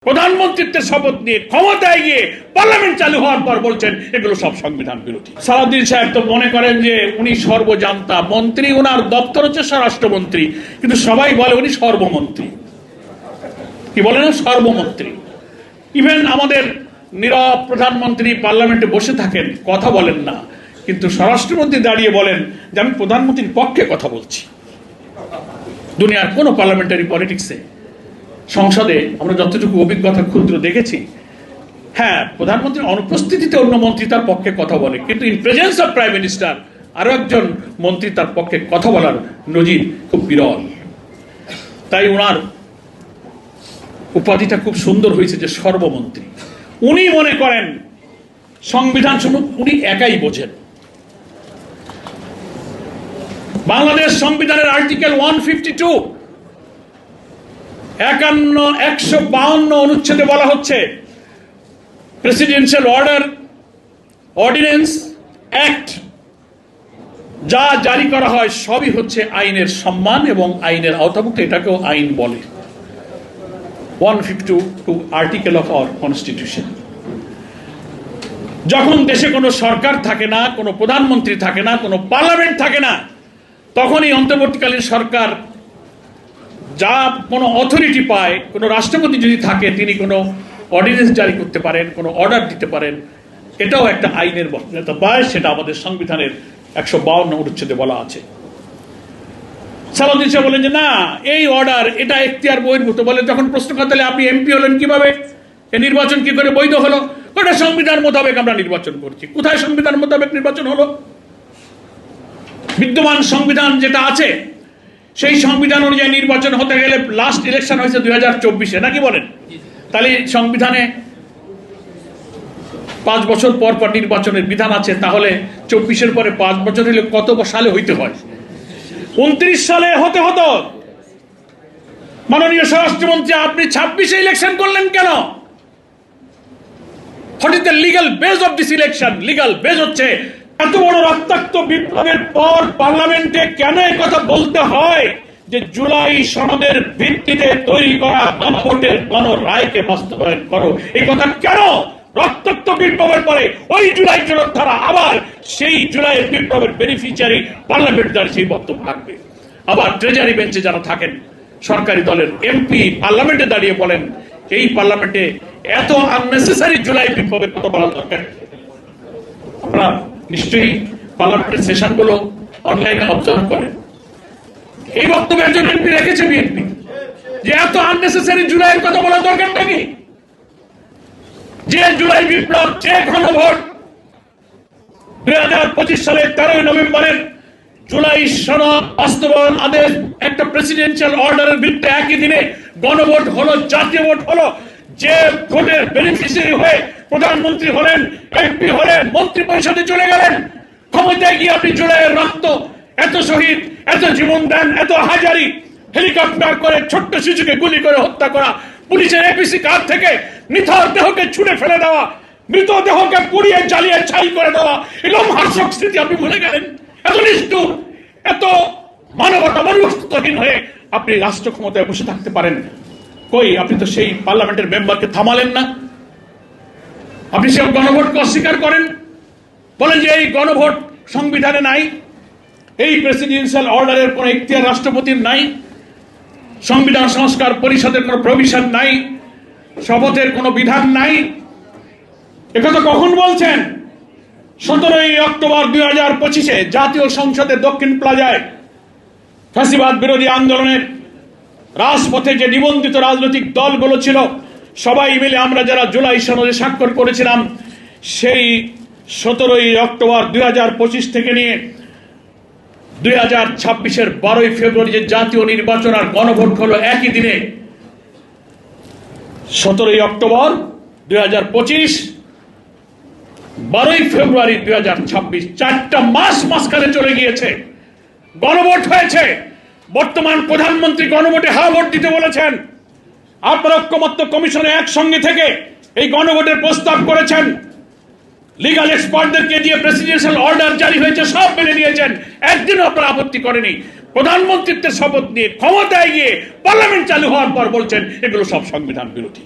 প্রধানমন্ত্রীত্বের শপথ নিয়ে ক্ষমতায় গিয়ে পার্লামেন্ট চালু হওয়ার পর বলছেন এগুলো সব সংবিধান বিরোধী। সালাউদ্দিন সাহেব তো মনে করেন যে উনি সর্বজান্তা মন্ত্রী, ওনার দপ্তর হচ্ছে স্বরাষ্ট্রমন্ত্রী, কিন্তু সবাই বলে উনি সর্বমন্ত্রী। কি বলে না, সর্বমন্ত্রী। ইভেন আমাদের নীরব প্রধানমন্ত্রী পার্লামেন্টে বসে থাকেন, কথা বলেন না, কিন্তু স্বরাষ্ট্রমন্ত্রী দাঁড়িয়ে বলেন যে আমি প্রধানমন্ত্রীর পক্ষে কথা বলছি। দুনিয়ার কোন পার্লামেন্টারি পলিটিক্সে, সংসদে আমরা যতটুকু অভিজ্ঞতা ক্ষুদ্র দেখেছি, হ্যাঁ, প্রধানমন্ত্রীর অনুপস্থিতিতে অন্য মন্ত্রী তার পক্ষে কথা বলে, কিন্তু in presence of prime minister আরো একজন মন্ত্রী তার পক্ষে কথা বলার নজির খুব বিরল। তাই ওনার উপাধিটা খুব সুন্দর হয়েছে যে সর্বমন্ত্রী। উনি মনে করেন সংবিধান উনি একাই বোঝেন। বাংলাদেশ সংবিধানের আর্টিকেল 152 152 অনুচ্ছেদে বলা হচ্ছে প্রেসিডেন্সিয়াল অর্ডার, অর্ডিন্যান্স, অ্যাক্ট যা জারি করা হয় সবই হচ্ছে আইনের সম্মান এবং আইনের আওতাভুক্ত, এটাকেও আইন বলে। 152 আর্টিকেল অফ আওয়ার কনস্টিটিউশন। যখন দেশে কোনো সরকার থাকে না, কোনো প্রধানমন্ত্রী থাকে না, কোনো পার্লামেন্ট থাকে না, তখনই অন্তর্বর্তীকালীন সরকার যা কোনো অথরিটি পায়, কোনো রাষ্ট্রপতি যদি থাকে তিনি কোনো অর্ডিন্যান্স জারি করতে পারেন, কোনো অর্ডার দিতে পারেন, এটাও একটা আইনের বক্তৃতা পায়। সেটা আমাদের সংবিধানের 152 অনুচ্ছেদে বলা আছে। সালাউদ্দিন সাহেব বলেন যে না, এই অর্ডার এটা এখতিয়ার বহির্ভূত। বলে যখন প্রশ্ন করতে হলে আপনি এমপি হলেন কিভাবে, নির্বাচন কি করে বৈধ হলো? ওটা সংবিধান মোতাবেক আমরা নির্বাচন করছি। কোথায় সংবিধান মোতাবেক নির্বাচন হলো? বিদ্যমান সংবিধান যেটা আছে সেই সংবিধান অনুযায়ী নির্বাচন হতে গেলে লাস্ট ইলেকশন হয়েছে 2024-এ, নাকি বলেন? তাহলে সংবিধানে 5 বছর পর পর নির্বাচনের বিধান আছে, তাহলে 24-এর পরে 5 বছর হলে কত সালে হইতে হয়? 29 সালে হতে হতো। মাননীয় স্বরাষ্ট্রমন্ত্রী, আপনি 26-এ ইলেকশন করলেন কেন? What is the legal base of this election? Legal base হচ্ছে এত বড় রক্তাক্ত বিপ্লবের পর পার্লামেন্টে কেন এই কথা বলতে হয় যে জুলাই সনদের ভিত্তিতে তৈরি করা গণভোটের গণরায়কে বাস্তবায়ন করো? এই কথা কেন? রক্তাক্ত বিপ্লবের পরে ওই জুলাই জনতারা আবার সেই জুলাইয়ের বিপ্লবের বেনিফিশিয়ারি পার্লামেন্ট দ্বারা সেই বক্তব্য থাকবে। আবার ট্রেজারি বেঞ্চে যারা থাকেন সরকারি দলের এমপি পার্লামেন্টে দাঁড়িয়ে বলেন এই পার্লামেন্টে এত আননেসেসারি জুলাই বিপ্লবের কথা বলা দরকার। আমরা নিশ্চয়ই পার্লামেন্টের সেশন গুলো অনলাইনে অবজার্ভ করেন। এই বক্তব্য একজন এমপি রেখেছে বিএনপি যে এত আননেসেসারি জুলাইয়ের কথা বলা দরকার নাকি? যে জুলাই বিপ্লব, যে গণভোট 2025 সালের 13 নভেম্বরের জুলাই সনদ বাস্তবায়ন আদেশ, একটা প্রেসিডেন্সিয়াল অর্ডারের ভিত্তিতে একই দিনে গণভোট হলো, জাতীয় ভোট হলো। যে ভোটের বেনিফিশিয়ারি হয়ে প্রধানমন্ত্রী হলেন, এমপি হলেন, মন্ত্রী পরিষদে চলে গেলেন, ক্ষমতায় গিয়ে আপনি জুলাইয়ের রক্ত, এত শহীদ, এত জীবন দেন, এত হাজারি, হেলিকপ্টার করে ছোট্ট শিশুকে গুলি করে হত্যা করা, পুলিশের এপিসি কার থেকে নিথর দেহকে ছুঁড়ে ফেলে দেওয়া, মৃতদেহকে পুড়িয়ে জ্বালিয়ে ছাই করে দেওয়া, এরকম হাস্যক স্মৃতি আপনি ভুলে গেলেন? এত নিষ্ঠুর, এত মানবতা মনুষ্যত্বহীন হয়ে আপনি রাষ্ট্র ক্ষমতায় বসে থাকতে পারেন? কই, আপনি তো সেই পার্লামেন্টের মেম্বারকে থামালেন না। আপনি সে গণভোটকে অস্বীকার করেন, বলেন যে এই গণভোট সংবিধানে নাই, এই প্রেসিডেন্সিয়াল অর্ডারের কোন এখতিয়ার রাষ্ট্রপতির নাই, সংবিধান সংস্কার পরিষদের কোন প্রভিশন নাই, শপথের কোন বিধান নাই। একথা কখন বলছেন? 17 অক্টোবর 2025-এ জাতীয় সংসদের দক্ষিণ প্লাজায় ফ্যাসিবাদ বিরোধী আন্দোলনের রাজপথে যে নিবন্ধিত রাজনৈতিক দলগুলো ছিল সবাই মিলে আমরা যারা জুলাই সনদে স্বাক্ষর করেছিলাম, সেই 17 অক্টোবর 2025 থেকে নিয়ে 2026-এর 12 ফেব্রুয়ারি যে জাতীয় নির্বাচন আর গণভোট হলো একই দিনে, 17 অক্টোবর 2025, 12 ফেব্রুয়ারি 2026, 4টা মাস মাঝখানে চলে গিয়েছে, গণভোট হয়েছে। বর্তমান প্রধানমন্ত্রী গণভোটে হ্যাঁ ভোট দিতে বলেছেন। আপনারা ঐক্যমত্য কমিশনে একসঙ্গে থেকে এই গণভোটের প্রস্তাব করেছেন, লিগাল এক্সপার্টদেরকে দিয়ে প্রেসিডেন্সিয়াল অর্ডার জারি হয়েছে, সব মেনে নিয়েছেন, একদিনও আপনারা আপত্তি করেনি। প্রধানমন্ত্রীত্বের শপথ নিয়ে ক্ষমতায় গিয়ে পার্লামেন্ট চালু হওয়ার পর বলছেন এগুলো সব সংবিধান বিরোধী।